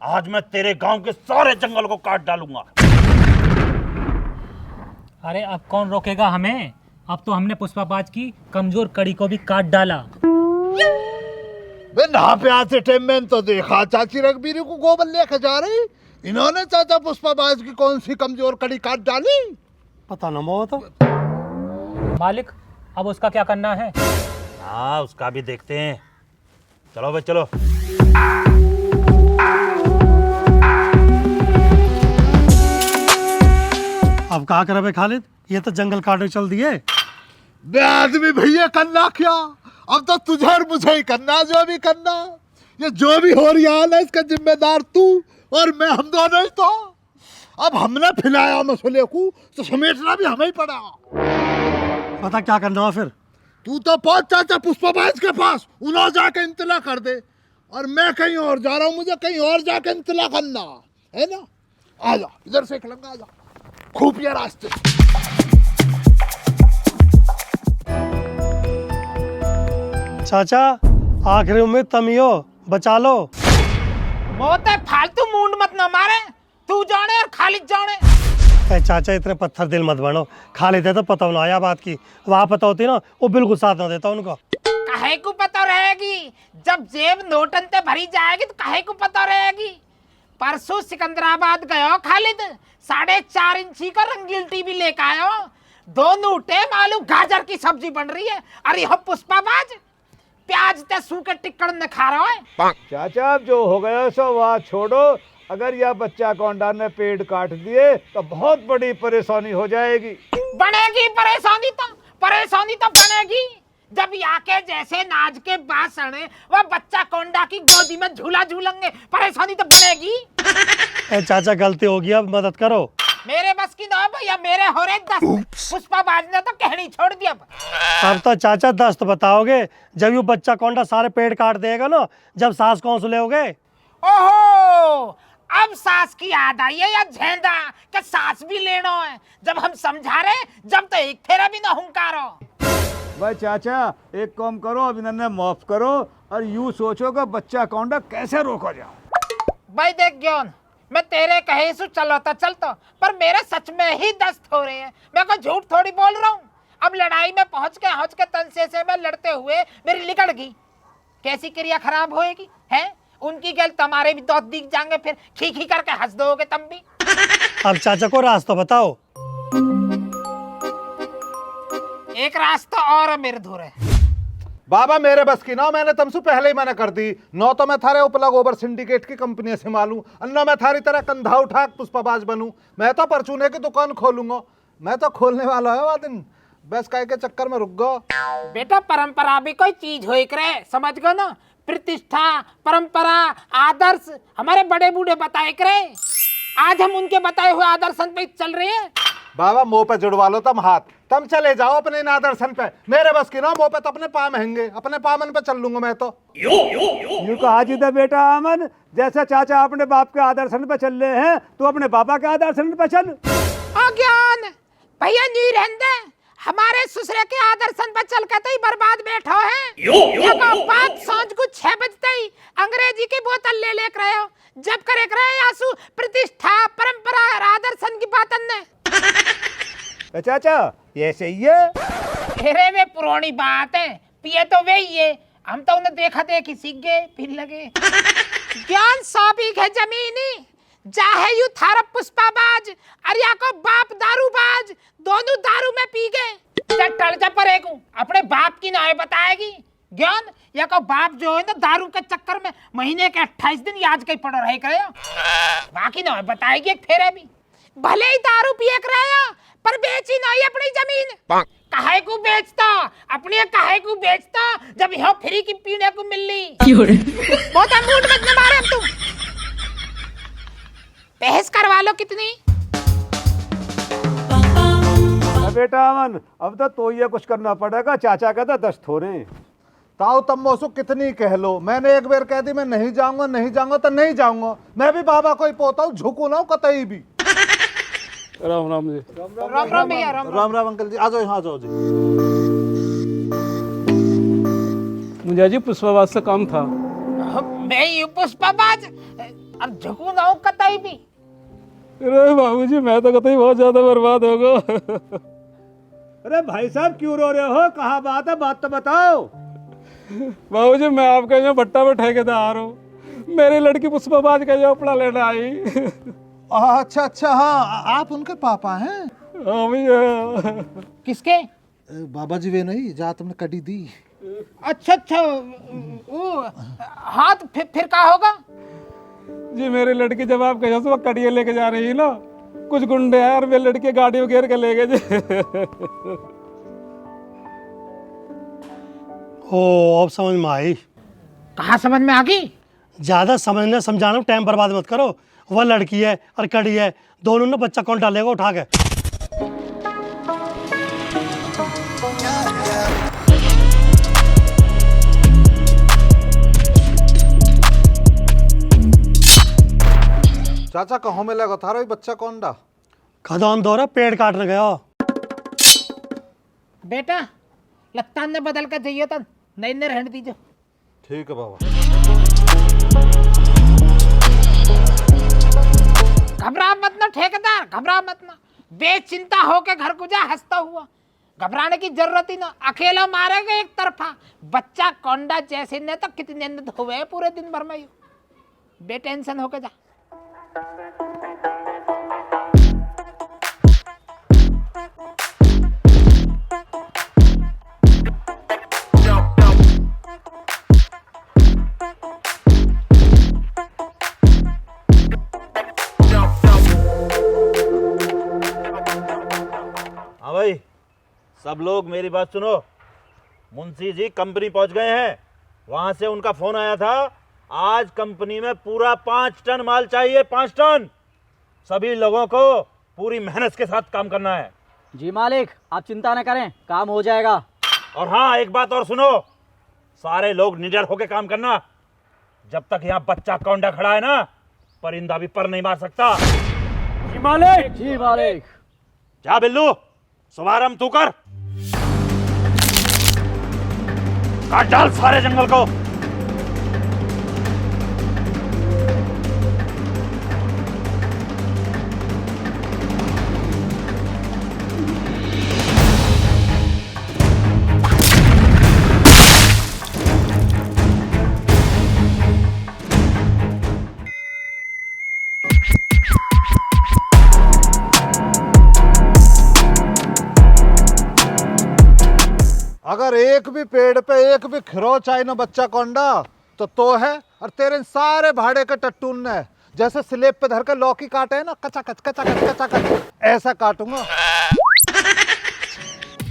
आज मैं तेरे गांव के सारे जंगल को काट डालूंगा। अरे अब कौन रोकेगा हमें? अब तो हमने पुष्पाबाज की कमजोर कड़ी को भी काट डाला। नहा पे आज से टाइम में तो देखा चाची रघबीरी को गोबर लेके जा रही, इन्होंने चाचा पुष्पाबाज की कौन सी कमजोर कड़ी काट डाली? पता ना मो तो। मालिक अब उसका क्या करना है? हाँ उसका भी देखते हैं, चलो भाई चलो। अब कहा करे बे खालिद, ये तो जंगल काटने चल दिए। बे आदमी भैया करना क्या, अब तो तुझे और मुझे ही करना, जो भी करना। ये जो भी हो रहा है इसका जिम्मेदार तू और मैं, हम दोनों ही तो। अब हमने फैलाया मसले को तो समेटना भी हमें ही पड़ा। पता क्या करना है फिर? तू तो पहुंच चाचा पुष्पाबाज के पास, उन्होंने जाके इंतला कर दे, और मैं कहीं और जा रहा हूँ, मुझे कहीं और जाके इंतला करना है ना। आजा इधर से लंगा, आजा खुफिया रास्ते। चाचा आखिरी उम्मीद तम ही हो, बचा लो। मोते फालतू मूंड मत न मारे, तू जाने और खालिद जाने। चाचा इतने पत्थर दिल मत बनो, खालिद है तो पता ना आया बात की, वहाँ पता होती ना वो बिल्कुल साथ ना देता उनको। काहे को पता रहेगी, जब जेब नोटन ते भरी जाएगी तो काहे को पता रहेगी। परसों सिकंदराबाद गयो खालिद, 4.5 इंची का रंगील टीवी लेकर आयो, 2 नूटे मालूम गाजर की सब्जी बन रही है। अरे हो पुष्पाबाज, प्याज ते सूखे टिक्कड़ न खा रहा है। चाचा अब जो हो गया सो वहाँ छोड़ो, अगर यह बच्चा कोंडा ने पेड़ काट दिए तो बहुत बड़ी परेशानी हो जाएगी। बनेगी परेशानी तो बनेगी, जब आके जैसे नाज के बासने वह बच्चा कोंडा की गोदी में झूला झूलेंगे, परेशानी तो बनेगी। चाचा गलती होगी, अब मदद करो। मेरे बस की ना भैया, मेरे हो रहे 10। पुष्पाबाज ने तो कहनी छोड़ दिया। अब तो चाचा 10 तो बताओगे जब ये बच्चा कौंडा सारे पेड़ काट देगा ना, जब सास कौन से लेओगे? ओहो, अब सास की याद आई है या झेंडा कि सास भी लेना है? जब हम समझा रहे, जब तो एक फेरा भी ना हुंकारो। भाई चाचा एक काम करो, अभिनंदन माफ करो और यूं सोचो कि बच्चा कौंडा कैसे रोका जाए। भाई देख ज्ञान, मैं तेरे कहे सु चलता चलता, पर मेरे सच में ही दस्त हो रहे हैं। मैं कोई झूठ थोड़ी बोल रहा हूँ। अब लड़ाई में पहुंच के तनसे से मैं लड़ते हुए मेरी निकल गई, कैसी क्रिया खराब होएगी है? उनकी गल तुम्हारे भी दौत दिख जाएंगे, फिर खी खी करके हंस दोगे तुम भी। अब चाचा को रास्ता बताओ। एक रास्ता और मेरे धुरे है। बाबा मेरे बस की ना, मैंने तुमसे पहले ही मना कर दी। न तो मैं थारे उपला गोबर सिंडिकेट की कंपनी से मालूं, न मैं थारी तरह कंधा उठा पुष्पाबाज बनूं। मैं तो परचूने की दुकान खोलूंगा। मैं तो खोलने वाला है वो दिन, बस काय के चक्कर में रुक गो। बेटा परंपरा भी कोई चीज हो करे, समझ गो ना। प्रतिष्ठा, परंपरा, आदर्श हमारे बड़े बूढ़े बताए करे। आज हम उनके बताए हुए आदर्शन पे चल रहे हैं। बाबा मुंह पे जुड़वा लो तुम हाथ, तुम चले जाओ अपने इन आदर्शन पे। मेरे बस की ना मुंह पे तो अपने पाम हैंगे, अपने पामन पे चल लूंगा मैं तो। यूं कहा जीते बेटा अमन, जैसे चाचा अपने बाप के आदर्शन पे चल रहे हैं, तो अपने पापा के आदर्शन पे चल। अज्ञान भैया नहीं रहते, हमारे ससुरे के आदर्शन पर चल के ही बर्बाद बैठो है। बात सांझ को 6 बजते ही अंग्रेजी की बोतल ले लेकर आयो, जब करे आंसू प्रतिष्ठा परंपरा आदर्शन की बातन ने। चाचा ये सही है। अरे वे पुरानी बात है, पिए तो वे ही है। हम तो उन्हें देखा देखी सीख गए, फिर लगे। ज्ञान 100 बीघे जमीनी, चाहे यू थारा पुष्पाबाज अरिया को बाप दारूबाज, दोनों दारू में पी गए। टल जा परेगू, अपने बाप की नाय बताएगी। ज्ञान या को बाप जो है ना दारू के चक्कर में महीने के 28 दिन याद कहीं पड़ा रहे करे, बाकी नाय बताएगी एक फेरे भी। भले ही दारू पिए कर रहे पर बेची नहीं अपनी जमीन। काहे को बेचता, अपने काहे को बेचता जब यहाँ फ्री की पीने को मिल ली। बहुत मूड मत न मारे तुम, बहस करवा लो कितनी। बेटा अमन अब तो ये कुछ करना पड़ेगा, चाचा का तो 10 थोड़े। ताऊ तम मोसु कितनी कह लो, मैंने एक बार कह दी मैं नहीं जाऊंगा, नहीं जाऊंगा तो नहीं जाऊंगा। मैं भी बाबा को ही पोता हूँ, झुकू ना कतई भी। राम राम जी। राम राम भैया, राम राम अंकल जी। आ जाओ, यहाँ जाओ जी। मुझे जी पुष्पाबाज से काम था। मैं ये पुष्पाबाज अब झुकू ना हूँ कतई भी। अरे बाबूजी मैं तो कतई बहुत ज्यादा बर्बाद हो गया। अरे भाई साहब क्यों रो रहे हो, कहाँ बात है, बात तो बताओ। बाबूजी मैं आपके यहाँ भट्टा में ठेकेदार हूँ, मेरी लड़की पुष्पाबाज का यहाँ उपड़ा लेने आई। अच्छा अच्छा, हाँ आप उनके पापा हैं? हाँ भैया। किसके? बाबा जी वे नहीं जहाँ तुमने कड़ी दी। अच्छा अच्छा, वो हाँ तो फिर क्या होगा जी? मेरी लड़की जब आप कहीं से कड़िया लेके जा रही है ना, कुछ गुंडे आए और मेरी लड़की गाड़ी में घेर के ले गए जी। ओ अब समझ में आई। कहाँ समझ में आ गई? ज्यादा समझने समझाने में टाइम बर्बाद मत करो। वह लड़की है और कड़ी है, दोनों ने बच्चा कौन डालेगा उठा के। चाचा कहो मिलेगा थारा बच्चा कौन डा? खदान दौरा पेड़ काटने गया। बेटा लत्तान ने बदल कर चाहिए तो नहीं ने रहने दीजिए। ठीक है बाबा। घबरा मत ना ठेकेदार, घबरा मत ना, बेचिंता होके घर को जा हंसता हुआ। घबराने की जरूरत ही ना, अकेला मारेगा एक तरफा। बच्चा कोंडा जैसे ने तो कितने धोवे पूरे दिन भर में। बेटेंशन होके जा। हाँ भाई सब लोग मेरी बात सुनो। मुंशी जी कंपनी पहुंच गए हैं, वहां से उनका फोन आया था। आज कंपनी में पूरा 5 टन माल चाहिए, 5 टन। सभी लोगों को पूरी मेहनत के साथ काम करना है। जी मालिक, आप चिंता न करें, काम हो जाएगा। और हाँ, एक बात और सुनो, सारे लोग निडर होकर काम करना। जब तक यहाँ बच्चा कौंडा खड़ा है ना, परिंदा भी पर नहीं मार सकता। जी मालिक। जी मालिक। जा बिल्लू, शुभारंभ तू कर। काट डाल सारे जंगल को। अगर एक भी पेड़ पे एक भी खरोच आई ना बच्चा कौंडा तो है। और तेरे सारे भाड़े के टट्टून ने जैसे स्लेब पे धर के लौकी काटे है ना, कचाकच कचाकच कचाकच ऐसा काटूंगा।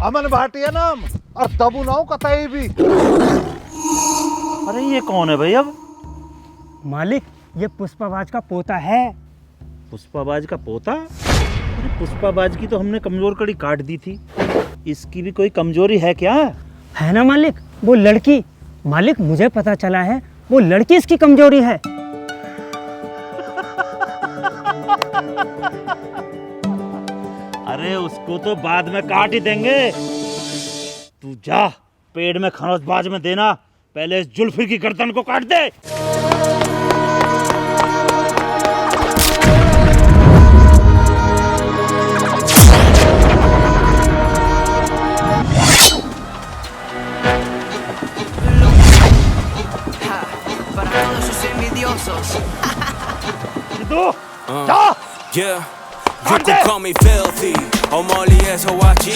अमन भाटिया नाम और तबू नाऊ कतई भी। अरे ये कौन है भाई? अब मालिक, ये पुष्पाबाज का पोता है। पुष्पाबाज का पोता? अरे पुष्पाबाज की तो हमने कमजोर कड़ी काट दी थी, इसकी भी कोई कमजोरी है क्या? है ना मालिक, वो लड़की। मालिक, मुझे पता चला है वो लड़की इसकी कमजोरी है। अरे उसको तो बाद में काट ही देंगे। तू जा, पेड़ में खरोचबाज में देना, पहले इस जुल्फी की गर्दन को काट दे। Yeah, you can call me filthy. 멀리에서 왔지.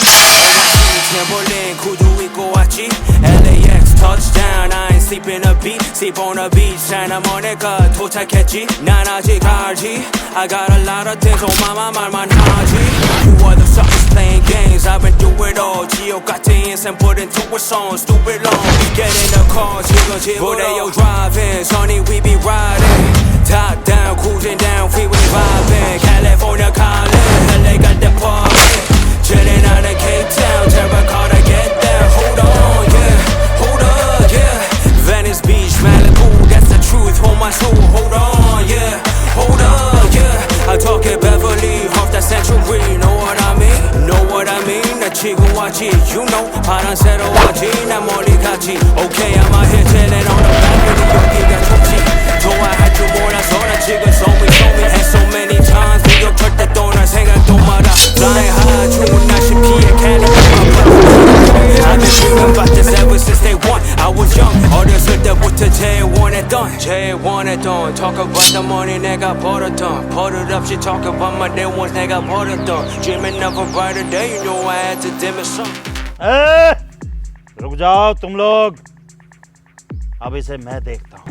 챔버린 구두 입고 왔지. LAX touchdown. I ain't sleeping a beat. Sleep on a beach. 사나머니까 도착했지. 난 아직 알지. I got a lot of things on my mind. 말만 하지. You are the suckers playing games. I've been through it all. 지옥 같은 인생 put into a song. Stupid long. Get in the car. 지금 rodeo driving. Sunny we be riding. Top down, cruising down, freeway vibing. California calling, LA got the party. Chilling out of Cape Town, terracotta get there. Hold on, yeah, hold up, yeah. Venice Beach, Malibu, that's the truth. Hold my soul, hold on, yeah, hold up, yeah. I talk it Beverly, off that Century, know what I mean? Know what I mean? 나 지금 왔지, you know. 파란새로 왔지, 나 멀리 갔지. Okay, I'm out here chilling on the balcony, 여기가 좋지. 좋아할 줄 몰라서 난 지금 so me and so many times 네가 절대 떠날 생각도 마라. Flying high 좋은 날씨 피해 I've been dreaming about this ever since day one. I was young 어렸을 때부터 제일 원했던 Talk about the money 내가 벌었던 버릇없이 talk about my day ones 내가 버렸던 Dreaming of a brighter day. You know I had to dim it some. रुक जाओ तुम लोग, अब इसे मैं देखता हूँ।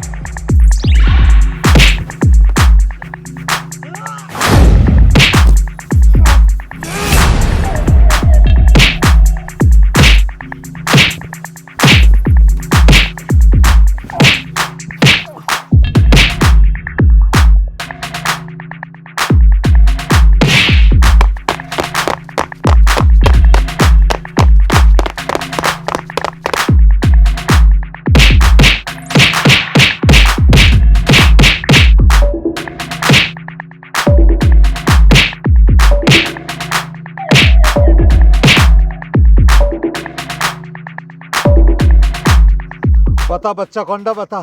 बता बच्चा कौंडा, बता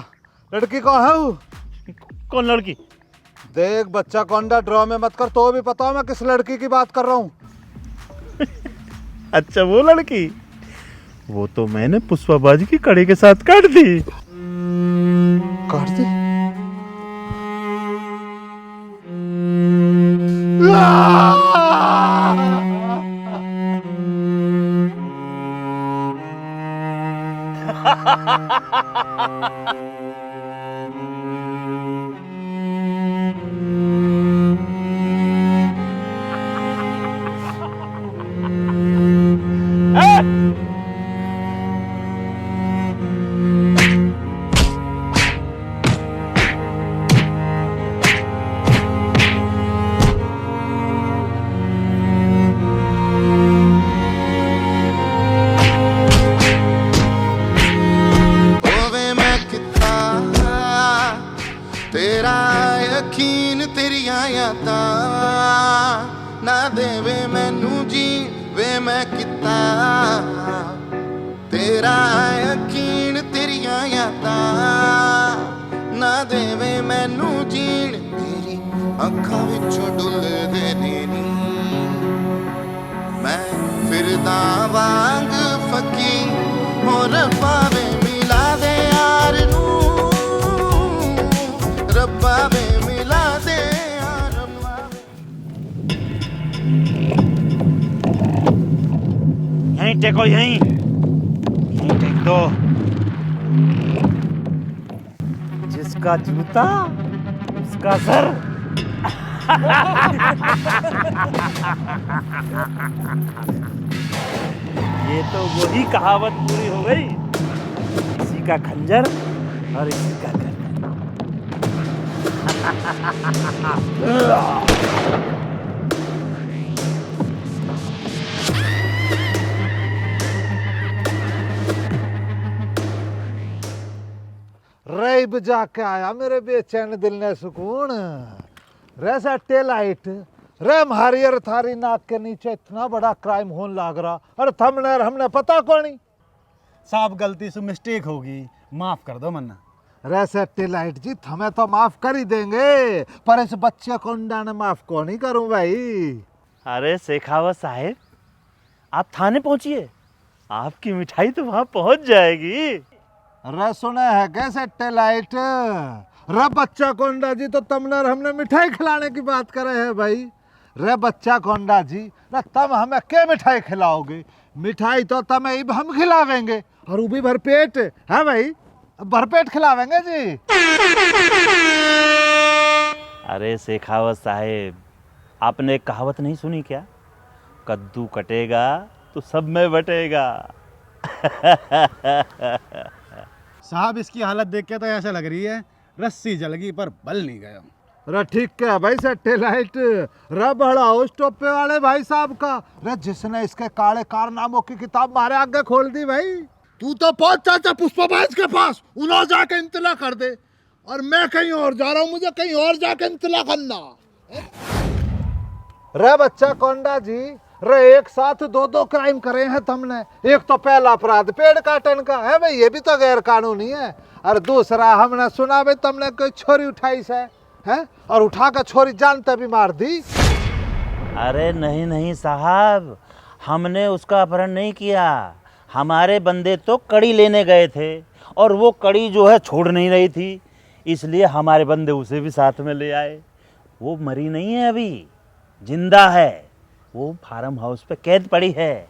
लड़की कौन है वो? कौन लड़की? देख बच्चा कौंडा, ड्रॉ में मत कर, तो भी पता मैं किस लड़की की बात कर रहा हूँ। अच्छा वो लड़की, वो तो मैंने पुष्पाबाजी की कड़ी के साथ काट दी। काट दी? देवे मैनू जी वे मैं किता तेरा यकीन तेरिया यादां ना देवे मैनू जीण तेरी अखां विचों डुलदे ने नी मैं फिरदा वांग फकी और पावे मिला दे यार नू रब्बा वे मिला दे यार रब्बा यहीं टेको, यहीं टेक दो। जिसका जूता उसका सर। ये तो वही कहावत पूरी हो गई, इसी का खंजर और इसी का गर्दन। रही बजा के आया मेरे बेचैन दिल ने सुकून रे सट्टे लाइट रे हमारी और थारी नाक के नीचे इतना बड़ा क्राइम होने लग रहा और हमने पता कौन साहब गलती से मिस्टेक होगी, माफ कर दो मन्ना। रे सट्टे लाइट जी हमें तो माफ कर ही देंगे पर इस बच्चे को ने माफ कौन नहीं करूं भाई। अरे शेखावत साहब आप थाने पहुंचिए, आपकी मिठाई तो वहां पहुंच जाएगी। रे सुने है कैसे टेलाइट रे बच्चा कोंडा जी तो तुमने हमने मिठाई खिलाने की बात करे है भाई। रे बच्चा कोंडा जी ना तुम हमें क्या मिठाई खिलाओगे, मिठाई तो तुम्हें हम खिलावेंगे और वो भी भरपेट है भाई, भरपेट खिलावेंगे जी। अरे शेखावत साहब आपने एक कहावत नहीं सुनी क्या, कद्दू कटेगा तो सब में बटेगा। साहब इसकी हालत देख के तो ऐसा लग रही है रस्सी जल गई पर बल नहीं गया। रे ठीक क्या भाई सट्टे लाइट रे बढ़ाओ टोपे वाले भाई साहब का रे जिसने इसके काले कारनामों की किताब हमारे आगे खोल दी भाई। तू तो पहुंच चाचा पुष्पाबाज के पास, उन्होंने जाके इंतला कर दे और मैं कहीं और जा रहा हूं, मुझे कहीं और जाके इंतला करना। रे बच्चा कोंडा जी रे एक साथ दो क्राइम करे हैं तुमने, एक तो पहला अपराध पेड़ काटन का है भाई, ये भी तो गैर कानूनी है, और दूसरा हमने सुना भाई तुमने कोई छोरी उठाई से है और उठा कर छोरी जानते भी मार दी। अरे नहीं नहीं साहब, हमने उसका अपहरण नहीं किया, हमारे बंदे तो कड़ी लेने गए थे और वो कड़ी जो है छोड़ नहीं रही थी, इसलिए हमारे बंदे उसे भी साथ में ले आए। वो मरी नहीं है, अभी जिंदा है, वो फार्म हाउस पे कैद पड़ी है।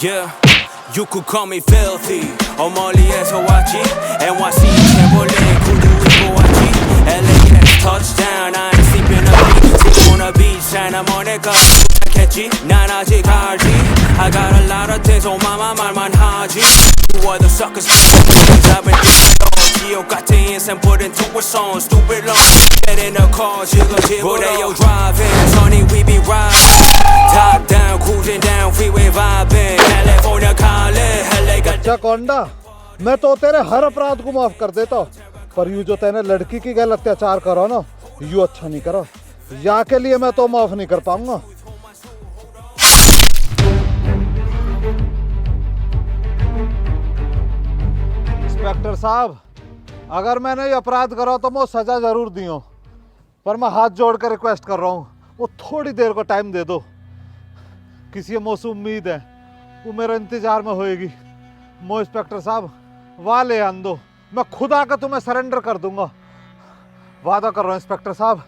Yeah, you could call me filthy. Omali es Hawachi, NYC Timberland, Kudu Iguachi, LAX touchdown. I ain't sleeping up beach on the beach, Santa Monica, catchy, Nana Jikaji. I got a lot of things on my mind, Haji. Who are the suckers? I've been Gio got the ends and put into a song, stupid long. Get in the car, jiggle jiggle. Rodeo driving, honey we be riding. Top down, cruising down, freeway vibing. California calling, LA got. बच्चा कोंडा मैं तो तेरे हर अपराध को माफ कर देता, पर यू जो तेने लड़की की गैर अत्याचार करो ना, यू अच्छा नहीं करो, या के लिए मैं तो माफ नहीं कर पाऊंगा। इंस्पेक्टर साहब अगर मैंने ये अपराध करा तो मैं सजा जरूर दी हूँ, पर मैं हाथ जोड़ कर रिक्वेस्ट कर रहा हूँ वो थोड़ी देर को टाइम दे दो, किसी मुझसे उम्मीद है वो मेरे इंतजार में होएगी। मो इंस्पेक्टर साहब वहाँ ले आन दो, मैं खुद आकर तुम्हें सरेंडर कर दूंगा, वादा कर रहा हूँ इंस्पेक्टर साहब।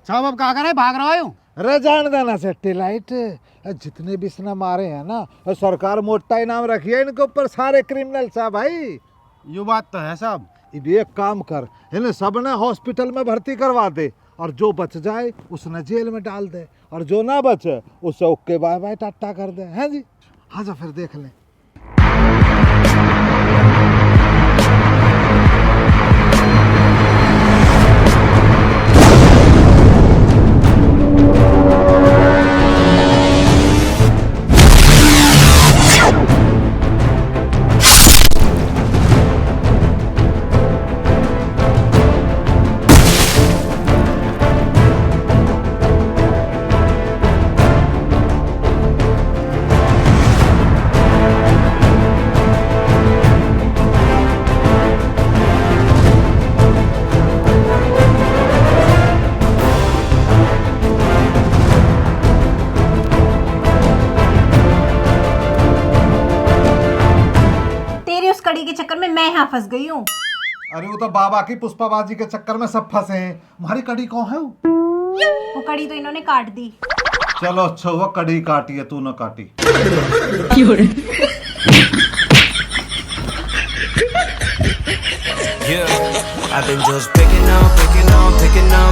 साहब अब क्या करे, भाग रहा हूँ। अरे जान देना सेट्टी लाइट, जितने भी इसने मारे हैं ना सरकार मोटा इनाम रखी है इनके ऊपर, सारे क्रिमिनल साहब भाई। ये बात तो है साहब। एक काम कर, इन्हें सब ने हॉस्पिटल में भर्ती करवा दे और जो बच जाए उसने जेल में डाल दे और जो ना बचे उसे ओके बाय बाय टाटा कर दे, हैं जी। हाँ जा फिर देख लें। फंस गई हूँ। अरे वो तो बाबा की पुष्पाबाजी के चक्कर में सब फंसे हैं। हमारी कड़ी कौन है वो कड़ी तो इन्होंने काट दी। चलो अच्छा हुआ कड़ी काटी है, तू ना काटी। Yeah, I've been just picking up pieces of you. Think about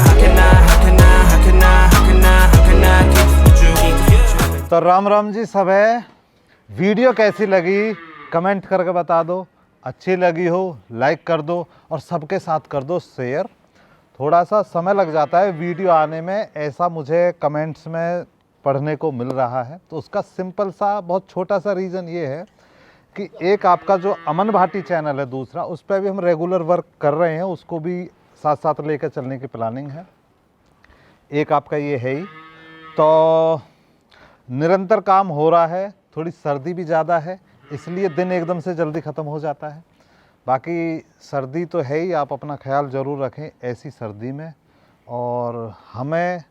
how can I keep you? तो राम राम जी सब है। वीडियो कैसी लगी कमेंट करके बता दो। अच्छी लगी हो लाइक कर दो और सबके साथ कर दो शेयर। थोड़ा सा समय लग जाता है वीडियो आने में, ऐसा मुझे कमेंट्स में पढ़ने को मिल रहा है। तो उसका सिंपल सा बहुत छोटा सा रीज़न ये है कि एक आपका जो अमन भाटी चैनल है दूसरा, उस पर भी हम रेगुलर वर्क कर रहे हैं, उसको भी साथ साथ लेकर चलने की प्लानिंग है। एक आपका ये है ही, तो निरंतर काम हो रहा है। थोड़ी सर्दी भी ज़्यादा है इसलिए दिन एकदम से जल्दी ख़त्म हो जाता है। बाकी सर्दी तो है ही, आप अपना ख्याल ज़रूर रखें ऐसी सर्दी में। और हमें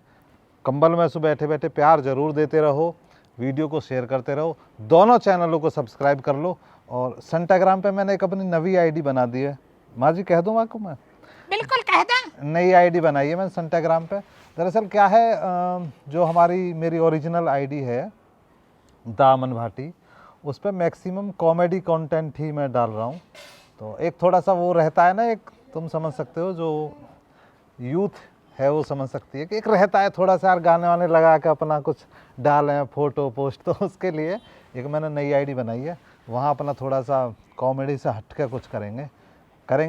कंबल में से बैठे बैठे प्यार ज़रूर देते रहो, वीडियो को शेयर करते रहो, दोनों चैनलों को सब्सक्राइब कर लो। और संटाग्राम पे मैंने एक अपनी नवी आईडी बना दी है। माँ जी कह दूँ आपको? मैं बिल्कुल कह दें। नई आईडी बनाई है मैंने संटाग्राम पे। दरअसल क्या है, जो मेरी ओरिजिनल आईडी है द अमन भाटी, उस पर मैक्सिमम कॉमेडी कंटेंट ही मैं डाल रहा हूँ। तो एक थोड़ा सा वो रहता है ना, एक तुम समझ सकते हो, जो यूथ है वो समझ सकती है कि एक रहता है थोड़ा सा यार गाने वाने लगा के अपना कुछ डालें फ़ोटो पोस्ट। तो उसके लिए एक मैंने नई आईडी बनाई है, वहाँ अपना थोड़ा सा कॉमेडी से हट के कुछ करेंगे,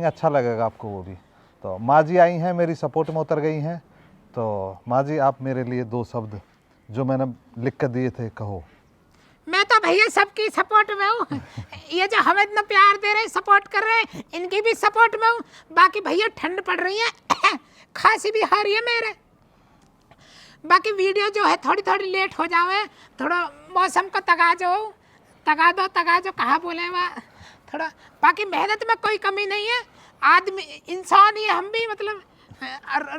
अच्छा लगेगा आपको वो भी। तो माँ जी आई हैं, मेरी सपोर्ट में उतर गई हैं। तो माँ जी आप मेरे लिए 2 शब्द जो मैंने लिख कर दिए थे कहो। मैं तो भैया सबकी सपोर्ट में हूँ। ये जो हमें इतना प्यार दे रहे हैं, सपोर्ट कर रहे हैं, इनकी भी सपोर्ट में हूँ। बाकी भैया ठंड पड़ रही है, खांसी भी आ रही है मेरे। बाकी वीडियो जो है थोड़ी थोड़ी लेट हो जावे, थोड़ा मौसम का तगाजो कहाँ बोले वह थोड़ा। बाकी मेहनत में कोई कमी नहीं है, आदमी इंसान ही है हम भी, मतलब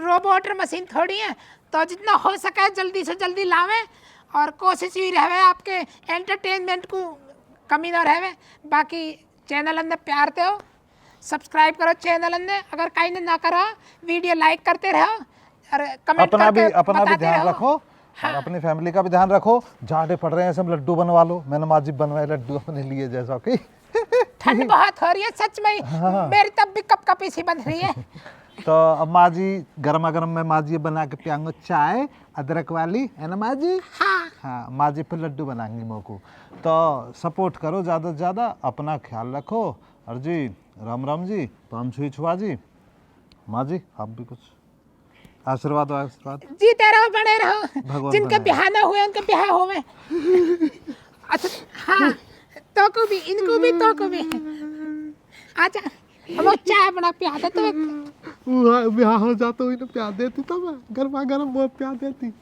रोबोट मशीन थोड़ी है। तो जितना हो सके जल्दी से जल्दी लावें और कोशिश ही रहे आपके एंटरटेनमेंट को कमी ना रहे। बाकी चैनल अंदर प्यार दो, सब्सक्राइब करो चैनल अंदर, अगर कहीं ने ना करो वीडियो लाइक करते रहो और कमेंट करके अपना भी ध्यान रखो। हाँ। और अपनी फैमिली का भी ध्यान रखो। जाड़े पड़ रहे हैं, सब लड्डू बनवा लो। मैंने माँ जी बनवाए लड्डू अपने लिए, जैसा कि ठंड बहुत हो रही है सच में। हाँ। मेरी तब भी कप कपी सी बन रही है। तो अब माँ जी गर्मा गर्म में माँ जी बना के पियांगो चाय अदरक वाली, है ना माँ जी? हाँ माँ जी फिर लड्डू बनाएंगी मोह को। तो सपोर्ट करो ज़्यादा से ज़्यादा, अपना ख्याल रखो। और जी राम राम जी, पाम छुई छुआ जी। माँ जी आप भी कुछ आशीर्वाद जीते रहो, बने रहो, जिनके ब्याह ना हुए उनके ब्याह होवे। अच्छा हाँ, तो को भी इनको भी तो को भी। अच्छा अब चाय बना पिया दे तो ब्याह हो जाता, प्यार देती तो मैं गर्मा गर्म बहुत प्यार देती।